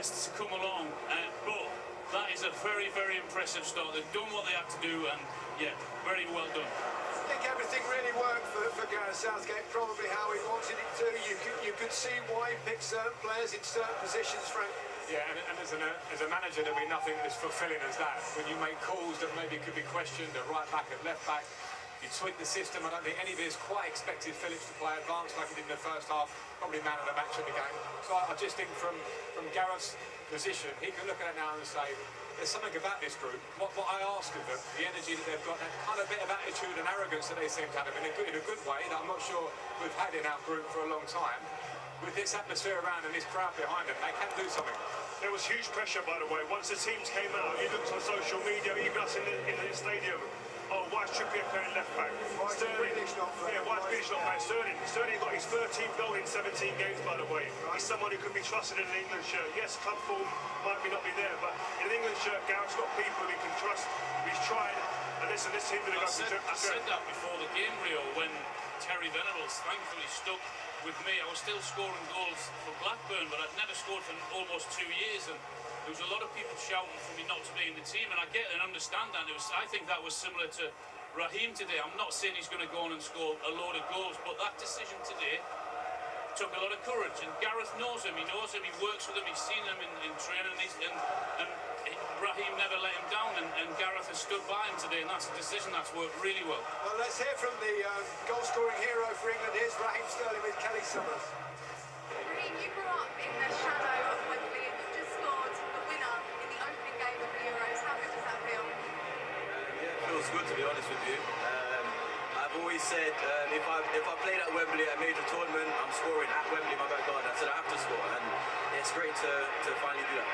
To come along, but that is a very, very impressive start. They've done what they had to do, and yeah, very well done. I think everything really worked for Gareth Southgate, probably how he wanted it to. You could see why he picked certain players in certain positions, Frank. Yeah, and as a manager, there'll be nothing as fulfilling as that. When you make calls that maybe could be questioned, at right back, at left back, you tweak the system. I don't think any of us quite expected Phillips to play advanced like he did in the first half. Probably man of the match in the game. So I just think from Gareth's position, he can look at it now and say, there's something about this group. What I ask of them, the energy that they've got, that kind of bit of attitude and arrogance that they seem to have in a good way, that I'm not sure we've had in our group for a long time. With this atmosphere around and this crowd behind them, they can do something. There was huge pressure, by the way. Once the teams came out, you looked on social media, even us in the stadium. Oh, why is Trippier playing left back? Sterling not playing. Yeah, why is Grealish not playing? Sterling got his 13th goal in 17 games, by the way. He's someone who can be trusted in an England shirt. Yes, club form might not be there, but in an England shirt, Gareth's got people he can trust. He's tried, and listen, this team I said that before the game, Rio, when Terry Venables thankfully stuck with me. I was still scoring goals for Blackburn, but I'd never scored for almost 2 years, and there was a lot of people shouting for me not to be in the team, and I get and understand that. I think that was similar to Raheem today. I'm not saying he's going to go on and score a load of goals, but that decision today took a lot of courage, and Gareth knows him. He knows him. He works with him. He's seen him in training, and Raheem never let him down, and Gareth has stood by him today, and that's a decision that's worked really well. Well, let's hear from the goal-scoring hero for England. Here's Raheem Sterling with Kelly Summers. Raheem, you grew up in the shadow of Wembley, and you've just scored the winner in the opening game of the Euros. How good does that feel? Yeah, it feels good, to be honest with you. I've always said if I played at Wembley at a major tournament, I'm scoring at Wembley, my back garden. I said I have to score, and it's great to finally do that.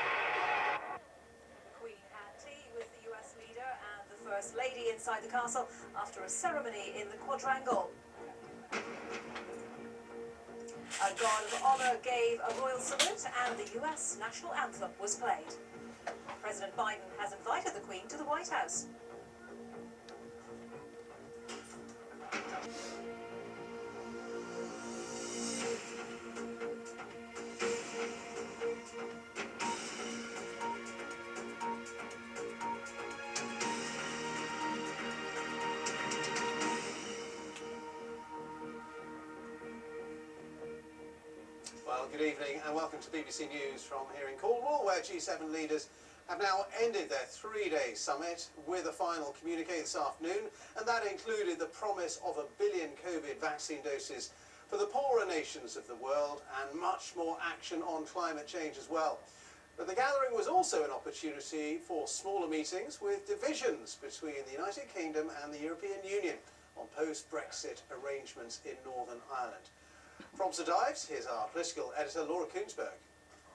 First Lady inside the castle after a ceremony in the quadrangle. A guard of honour gave a royal salute and the US national anthem was played. President Biden has invited the Queen to the White House. Well, good evening and welcome to BBC News from here in Cornwall, where G7 leaders have now ended their three-day summit with a final communique this afternoon, and that included the promise of 1 billion COVID vaccine doses for the poorer nations of the world and much more action on climate change as well. But the gathering was also an opportunity for smaller meetings with divisions between the United Kingdom and the European Union on post-Brexit arrangements in Northern Ireland. From Sir Dives, here's our political editor, Laura Koonsberg.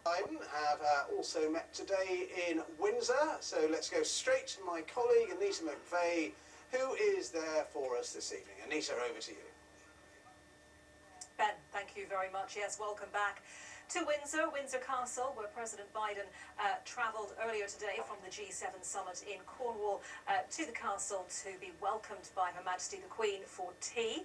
Biden have also met today in Windsor, so let's go straight to my colleague, Anita McVeigh, who is there for us this evening. Anita, over to you. Ben, thank you very much. Yes, welcome back to Windsor Castle, where President Biden travelled earlier today from the G7 summit in Cornwall to the castle to be welcomed by Her Majesty the Queen for tea.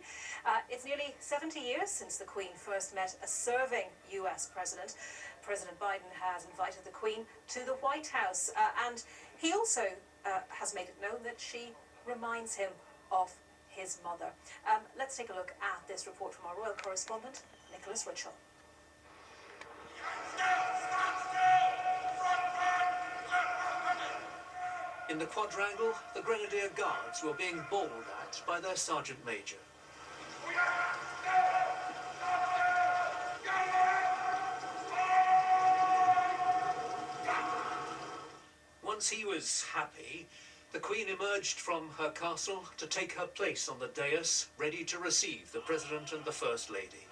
It's nearly 70 years since the Queen first met a serving US president. President Biden has invited the Queen to the White House, and he also has made it known that she reminds him of his mother. Let's take a look at this report from our royal correspondent, Nicholas Ritchell. In the quadrangle, the Grenadier Guards were being bawled at by their Sergeant Major. Once he was happy, the Queen emerged from her castle to take her place on the dais, ready to receive the President and the First Lady.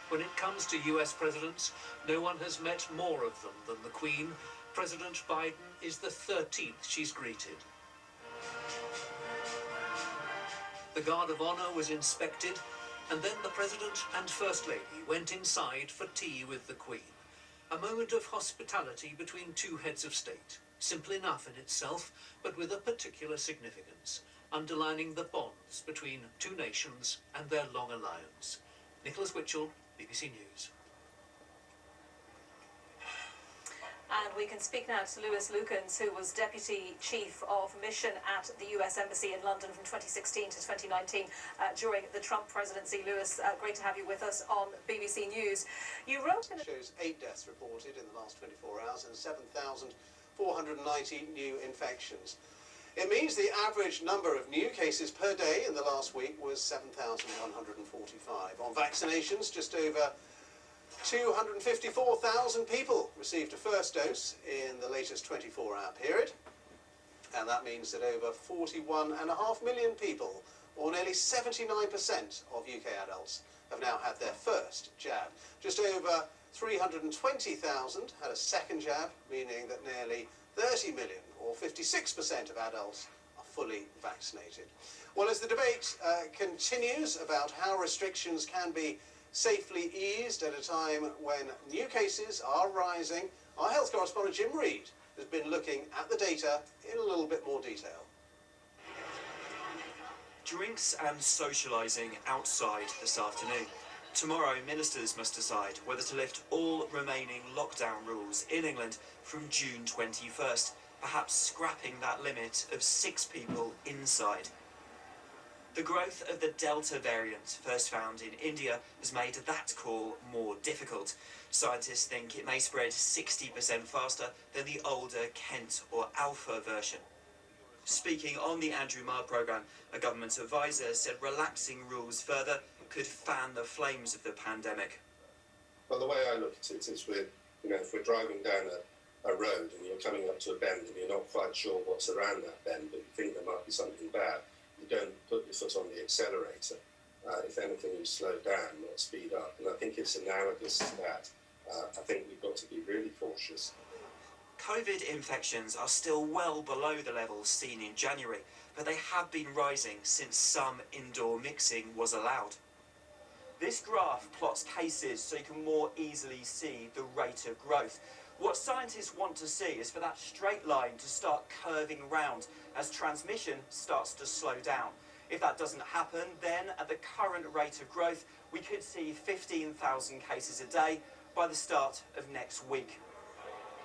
When it comes to US presidents, no one has met more of them than the Queen. President Biden is the 13th she's greeted. The Guard of Honour was inspected, and then the President and First Lady went inside for tea with the Queen. A moment of hospitality between two heads of state. Simple enough in itself, but with a particular significance, underlining the bonds between two nations and their long alliance. Nicholas Witchell, BBC News. we can speak now to Lewis Lukens, who was Deputy Chief of Mission at the US Embassy in London from 2016 to 2019 during the Trump presidency. Lewis, great to have you with us on BBC News. You wrote in... It shows 8 deaths reported in the last 24 hours and 7,490 new infections. It means the average number of new cases per day in the last week was 7,145. On vaccinations, just over 254,000 people received a first dose in the latest 24-hour period. And that means that over 41.5 million people, or nearly 79% of UK adults, have now had their first jab. Just over 320,000 had a second jab, meaning that nearly 30 million, or 56% of adults, are fully vaccinated. Well, as the debate continues about how restrictions can be safely eased at a time when new cases are rising, our health correspondent Jim Reid has been looking at the data in a little bit more detail. Drinks and socialising outside this afternoon. Tomorrow, ministers must decide whether to lift all remaining lockdown rules in England from June 21st, perhaps scrapping that limit of 6 people inside. The growth of the Delta variant, first found in India, has made that call more difficult. Scientists think it may spread 60% faster than the older Kent or Alpha version. Speaking on the Andrew Marr programme, a government advisor said relaxing rules further could fan the flames of the pandemic. Well, the way I look at it is if we're driving down a road and you're coming up to a bend and you're not quite sure what's around that bend, but you think there might be something bad, you don't put your foot on the accelerator. If anything, you slow down, not speed up. And I think it's analogous to that. I think we've got to be really cautious. COVID infections are still well below the levels seen in January, but they have been rising since some indoor mixing was allowed. This graph plots cases so you can more easily see the rate of growth. What scientists want to see is for that straight line to start curving round as transmission starts to slow down. If that doesn't happen, then at the current rate of growth, we could see 15,000 cases a day by the start of next week.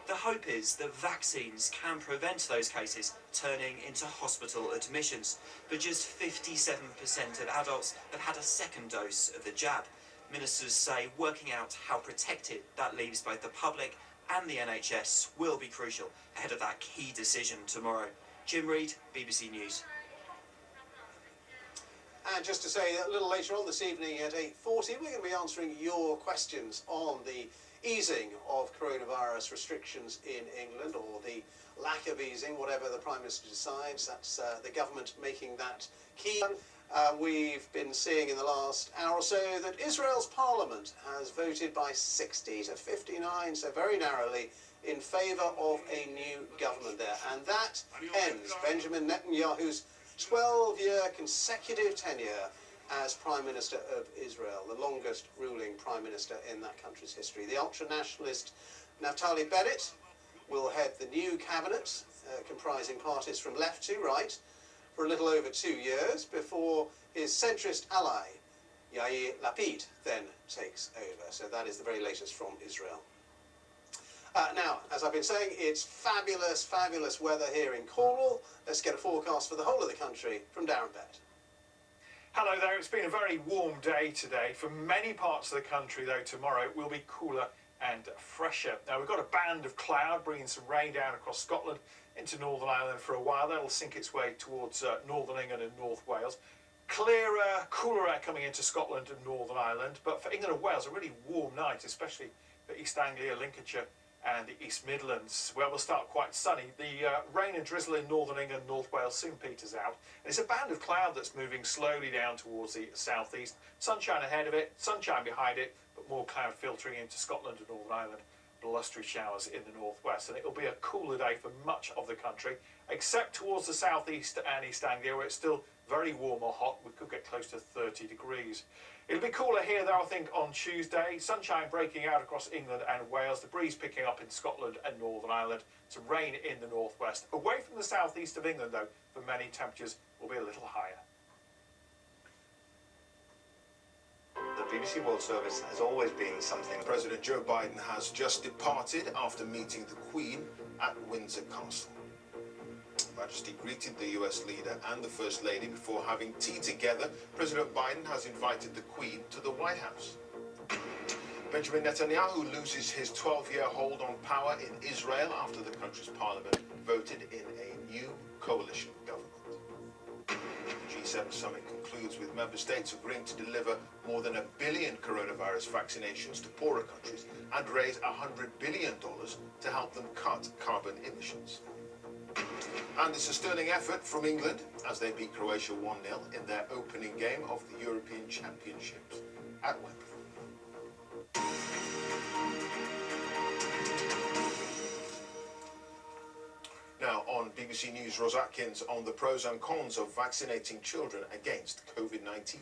The hope is that vaccines can prevent those cases turning into hospital admissions, but just 57% of adults have had a second dose of the jab. Ministers say working out how protected that leaves both the public and the NHS will be crucial ahead of that key decision tomorrow. Jim Reid, BBC News. And just to say, a little later on this evening at 8:40, we're going to be answering your questions on the easing of coronavirus restrictions in England, or the lack of easing, whatever the Prime Minister decides. That's the government making that key. We've been seeing in the last hour or so that Israel's parliament has voted by 60 to 59, so very narrowly, in favour of a new government there. And that ends Benjamin Netanyahu's 12-year consecutive tenure as Prime Minister of Israel, the longest ruling Prime Minister in that country's history. The ultra-nationalist Naftali Bennett will head the new cabinet, comprising parties from left to right, for a little over 2 years, before his centrist ally, Yair Lapid, then takes over. So that is the very latest from Israel. Now, as I've been saying, it's fabulous, fabulous weather here in Cornwall. Let's get a forecast for the whole of the country from Darren Bett. Hello there, it's been a very warm day today. For many parts of the country, though, tomorrow it will be cooler and fresher. Now, we've got a band of cloud bringing some rain down across Scotland into Northern Ireland for a while. That'll sink its way towards Northern England and North Wales. Clearer, cooler air coming into Scotland and Northern Ireland. But for England and Wales, a really warm night, especially for East Anglia, Lincolnshire and the East Midlands, where we'll start quite sunny. The rain and drizzle in Northern England and North Wales soon peters out. And it's a band of cloud that's moving slowly down towards the southeast. Sunshine ahead of it, sunshine behind it, but more cloud filtering into Scotland and Northern Ireland. Blustery showers in the northwest, and it'll be a cooler day for much of the country, except towards the southeast and East Anglia, where it's still very warm or hot. We could get close to 30 degrees. It'll be cooler here, though, I think, on Tuesday. Sunshine breaking out across England and Wales. The breeze picking up in Scotland and Northern Ireland. Some rain in the northwest. Away from the southeast of England, though, for many, temperatures will be a little higher. The BBC World Service has always been something. President Joe Biden has just departed after meeting the Queen at Windsor Castle. Her Majesty greeted the US leader and the First Lady before having tea together. President Biden has invited the Queen to the White House. Benjamin Netanyahu loses his 12-year hold on power in Israel after the country's parliament voted in a new coalition government. The G7 summit concludes with member states agreeing to deliver more than 1 billion coronavirus vaccinations to poorer countries and raise $100 billion to help them cut carbon emissions. And it's a sterling effort from England as they beat Croatia 1-0 in their opening game of the European Championships at Wembley. Now on BBC News, Ros Atkins on the pros and cons of vaccinating children against COVID-19.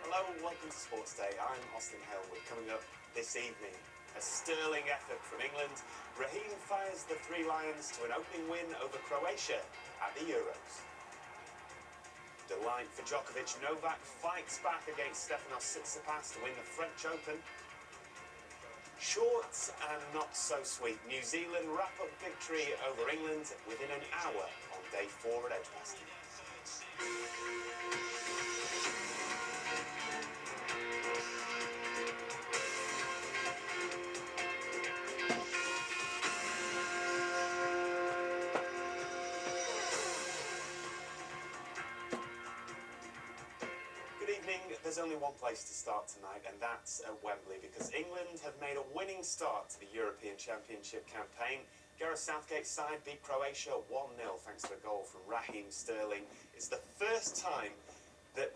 Hello and welcome to Sports Day. I'm Austin Hailwood. Coming up this evening, a sterling effort from England. Raheem fires the Three Lions to an opening win over Croatia at the Euros. Delight for Djokovic. Novak fights back against Stefanos Tsitsipas to win the French Open. Short and not so sweet. New Zealand wrap up victory over England within an hour on day 4 at Edgbaston. There's only one place to start tonight, and that's at Wembley, because England have made a winning start to the European Championship campaign. Gareth Southgate's side beat Croatia 1-0 thanks to a goal from Raheem Sterling. It's the first time that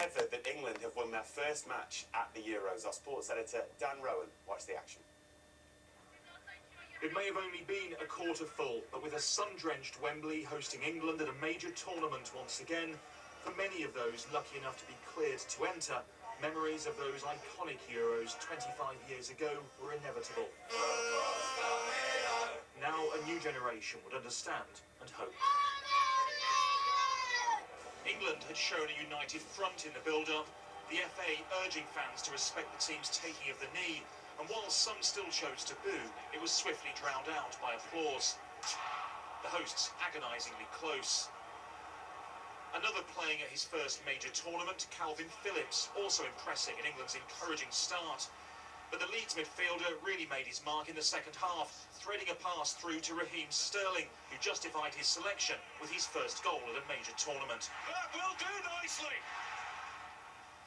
ever that England have won their first match at the Euros. Our sports editor Dan Rowan watched the action. It may have only been a quarter full, but with a sun-drenched Wembley hosting England at a major tournament once again, for many of those lucky enough to be cleared to enter, memories of those iconic Euros 25 years ago were inevitable. Now a new generation would understand and hope. England had shown a united front in the build-up, the FA urging fans to respect the team's taking of the knee, and while some still chose to boo, it was swiftly drowned out by applause. The hosts agonisingly close. Another playing at his first major tournament, Calvin Phillips, also impressing in England's encouraging start. But the Leeds midfielder really made his mark in the second half, threading a pass through to Raheem Sterling, who justified his selection with his first goal at a major tournament. That will do nicely!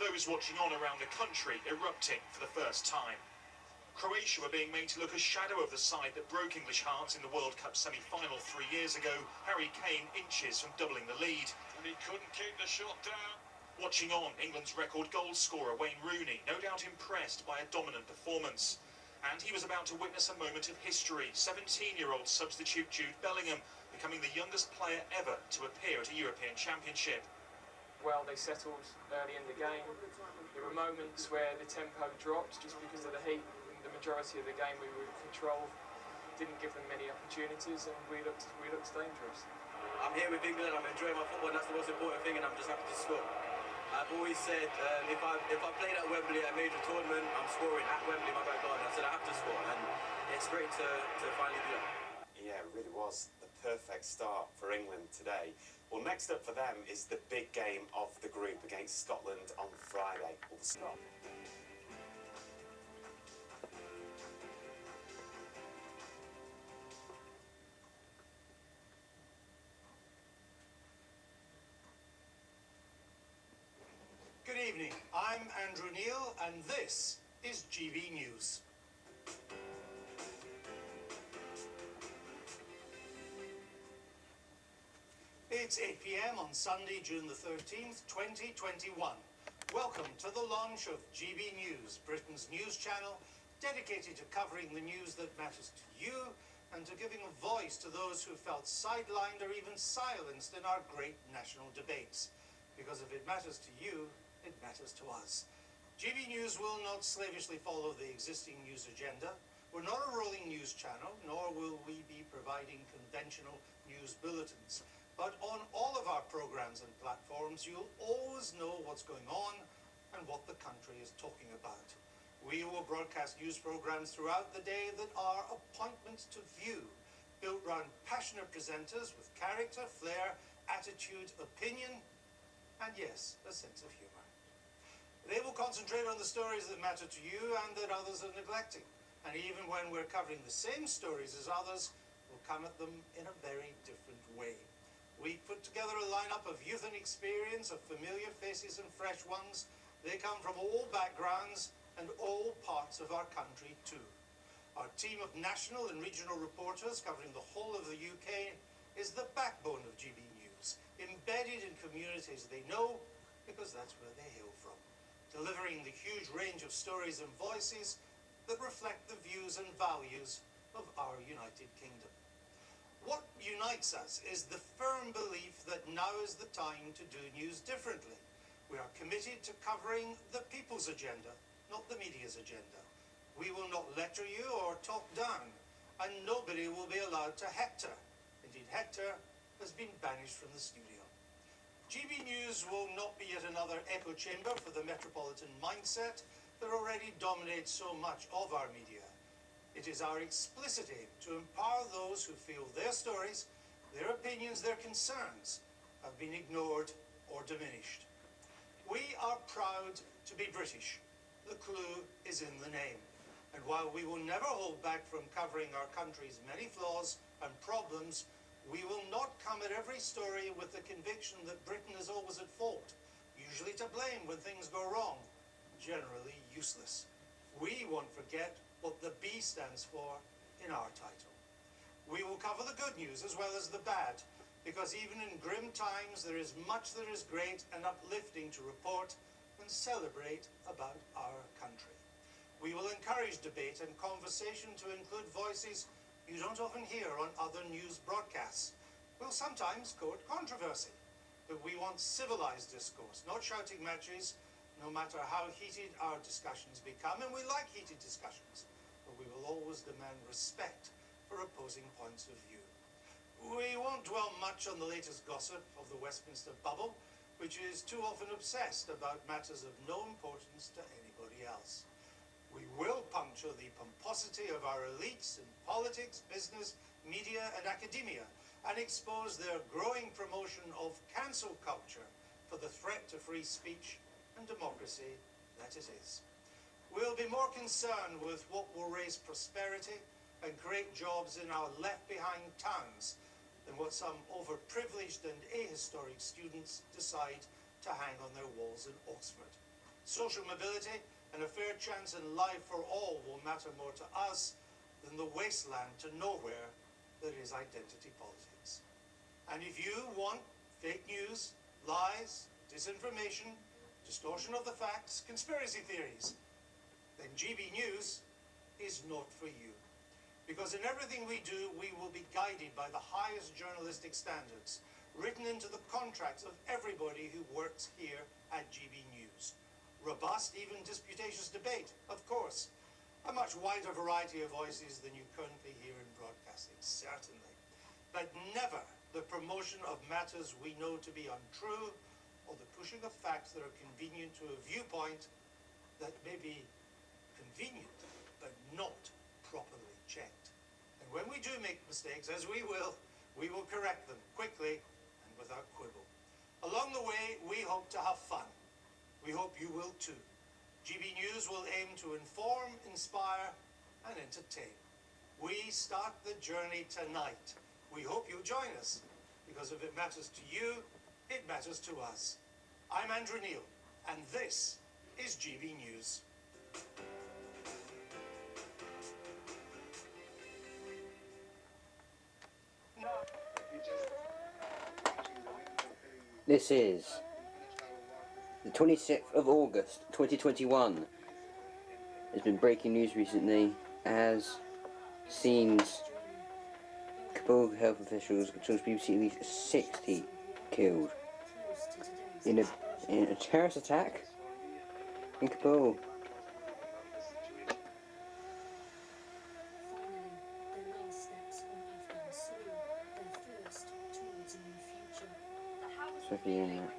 Those watching on around the country erupting for the first time. Croatia were being made to look a shadow of the side that broke English hearts in the World Cup semi-final 3 years ago. Harry Kane inches from doubling the lead. And he couldn't keep the shot down. Watching on, England's record goal scorer Wayne Rooney, no doubt impressed by a dominant performance. And he was about to witness a moment of history. 17-year-old substitute Jude Bellingham becoming the youngest player ever to appear at a European Championship. Well, they settled early in the game. There were moments where the tempo dropped just because of the heat. The majority of the game we were in control, didn't give them many opportunities, and we looked dangerous. I'm here with England, I'm enjoying my football, and that's the most important thing, and I'm just happy to score. I've always said if I played at Wembley at a major tournament, I'm scoring at Wembley, my back garden. I said I have to score, and it's great to finally do that. Yeah, it really was the perfect start for England today. Well, next up for them is the big game of the group against Scotland on Friday. We'll start. Good evening, I'm Andrew Neil, and this is GB News. It's 8 p.m. on Sunday, June the 13th, 2021. Welcome to the launch of GB News, Britain's news channel dedicated to covering the news that matters to you and to giving a voice to those who felt sidelined or even silenced in our great national debates. Because if it matters to you, it matters to us. GB News will not slavishly follow the existing news agenda. We're not a rolling news channel, nor will we be providing conventional news bulletins. But on all of our programs and platforms, you'll always know what's going on and what the country is talking about. We will broadcast news programs throughout the day that are appointments to view, built around passionate presenters with character, flair, attitude, opinion, and yes, a sense of humour. They will concentrate on the stories that matter to you and that others are neglecting. And even when we're covering the same stories as others, we'll come at them in a very different way. We put together a lineup of youth and experience, of familiar faces and fresh ones. They come from all backgrounds and all parts of our country too. Our team of national and regional reporters covering the whole of the UK is the backbone of GB News, embedded in communities they know because that's where they hail from, delivering the huge range of stories and voices that reflect the views and values of our United Kingdom. What unites us is the firm belief that now is the time to do news differently. We are committed to covering the people's agenda, not the media's agenda. We will not lecture you or talk down, and nobody will be allowed to hector. Indeed, hector has been banished from the studio. GB News will not be yet another echo chamber for the metropolitan mindset that already dominates so much of our media. It is our explicit aim to empower those who feel their stories, their opinions, their concerns have been ignored or diminished. We are proud to be British. The clue is in the name. And while we will never hold back from covering our country's many flaws and problems, we will not come at every story with the conviction that Britain is always at fault, usually to blame when things go wrong, generally useless. We won't forget what the B stands for in our title. We will cover the good news as well as the bad, because even in grim times there is much that is great and uplifting to report and celebrate about our country. We will encourage debate and conversation to include voices you don't often hear on other news broadcasts. We'll sometimes court controversy, but we want civilized discourse, not shouting matches, no matter how heated our discussions become, and we like heated discussions, but we will always demand respect for opposing points of view. We won't dwell much on the latest gossip of the Westminster bubble, which is too often obsessed about matters of no importance to anybody else. We will puncture the pomposity of our elites in politics, business, media and academia, and expose their growing promotion of cancel culture for the threat to free speech and democracy that it is. We'll be more concerned with what will raise prosperity and create jobs in our left-behind towns than what some overprivileged and ahistoric students decide to hang on their walls in Oxford. Social mobility and a fair chance in life for all will matter more to us than the wasteland to nowhere that is identity politics. And if you want fake news, lies, disinformation, distortion of the facts, conspiracy theories, then GB News is not for you. Because in everything we do, we will be guided by the highest journalistic standards, written into the contracts of everybody who works here at GB News. Robust, even disputatious debate, of course. A much wider variety of voices than you currently hear in broadcasting, certainly. But never the promotion of matters we know to be untrue, or the pushing of facts that are convenient to a viewpoint that may be convenient, but not properly checked. And when we do make mistakes, as we will correct them quickly and without quibble. Along the way, we hope to have fun. We hope you will too. GB News will aim to inform, inspire, and entertain. We start the journey tonight. We hope you'll join us, because if it matters to you, it matters to us. I'm Andrew Neil, and this is GB News. This is the 26th of August 2021. There's been breaking news recently as seems Kabul health officials told BBC at least 60 killed in a terrorist attack in Kabul. Finally, the last steps on Afghan soil, their first towards a new future. swiftly doing that.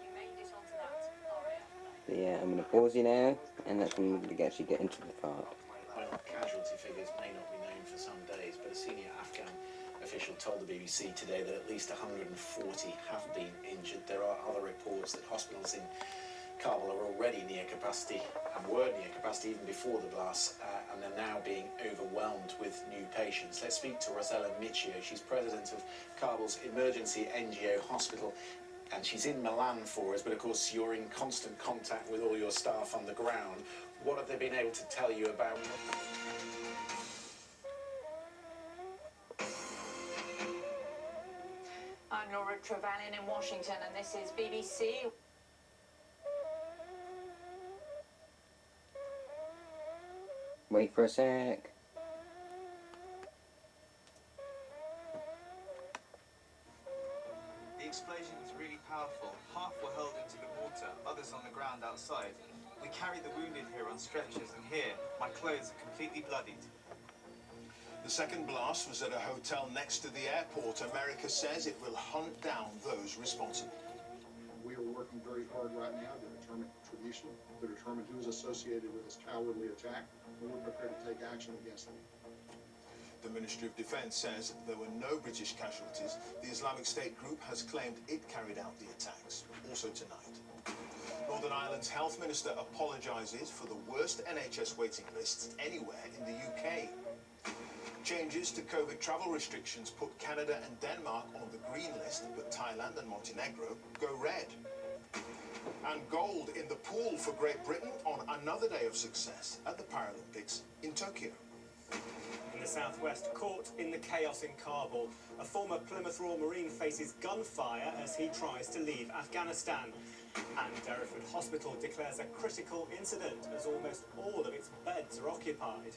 But yeah, I'm going to pause you now, and that's when we're going to actually get into the part. Well, casualty figures may not be known for some days, but a senior Afghan official told the BBC today that at least 140 have been injured. There are other reports that hospitals in Kabul are already near capacity and were near capacity even before the blast, and they're now being overwhelmed with new patients. Let's speak to Rosella Miccio. She's president of Kabul's emergency NGO hospital, and she's in Milan for us, but of course you're in constant contact with all your staff on the ground. What have they been able to tell you about? I'm Laura Trevelyan in Washington, and this is BBC. Wait for a sec. The explosion was really powerful. Half were hurled into the water, others on the ground outside. We carry the wounded here on stretchers, and here, my clothes are completely bloodied. The second blast was at a hotel next to the airport. America says it will hunt down those responsible. We are working very hard right now to determine attribution, to determine who is associated with this cowardly attack, and we're prepared to take action against them. The Ministry of Defence says there were no British casualties. The Islamic State group has claimed it carried out the attacks, also tonight. Northern Ireland's health minister apologises for the worst NHS waiting lists anywhere in the UK. Changes to COVID travel restrictions put Canada and Denmark on the green list, but Thailand and Montenegro go red. And gold in the pool for Great Britain on another day of success at the Paralympics in Tokyo. In the southwest, caught in the chaos in Kabul, a former Plymouth Royal Marine faces gunfire as he tries to leave Afghanistan. And Derriford Hospital declares a critical incident as almost all of its beds are occupied.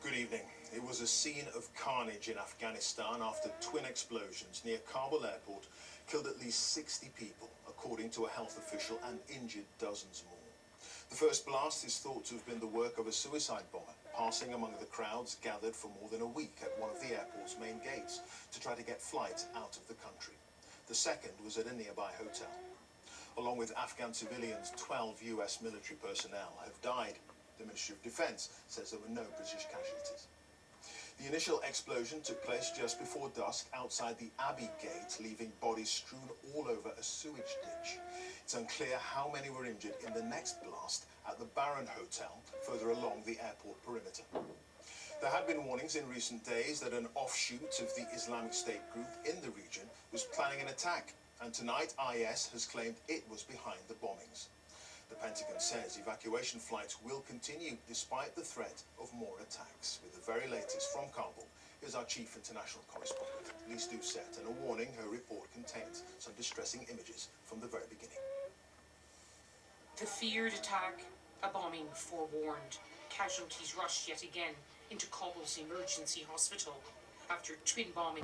Good evening. It was a scene of carnage in Afghanistan after twin explosions near Kabul airport killed at least 60 people, according to a health official, and injured dozens more. The first blast is thought to have been the work of a suicide bomber, passing among the crowds gathered for more than a week at one of the airport's main gates to try to get flights out of the country. The second was at a nearby hotel. Along with Afghan civilians, 12 US military personnel have died. The Ministry of Defence says there were no British casualties. The initial explosion took place just before dusk outside the Abbey Gate, leaving bodies strewn all over a sewage ditch. It's unclear how many were injured in the next blast at the Baron Hotel, further along the airport perimeter. There had been warnings in recent days that an offshoot of the Islamic State group in the region was planning an attack, and tonight IS has claimed it was behind the bombings. The Pentagon says evacuation flights will continue despite the threat of more attacks. With the very latest from Kabul, here's our chief international correspondent, Lise Doucette, and a warning her report contains some distressing images from the very beginning. The feared attack, a bombing forewarned. Casualties rushed yet again into Kabul's emergency hospital after twin bombing.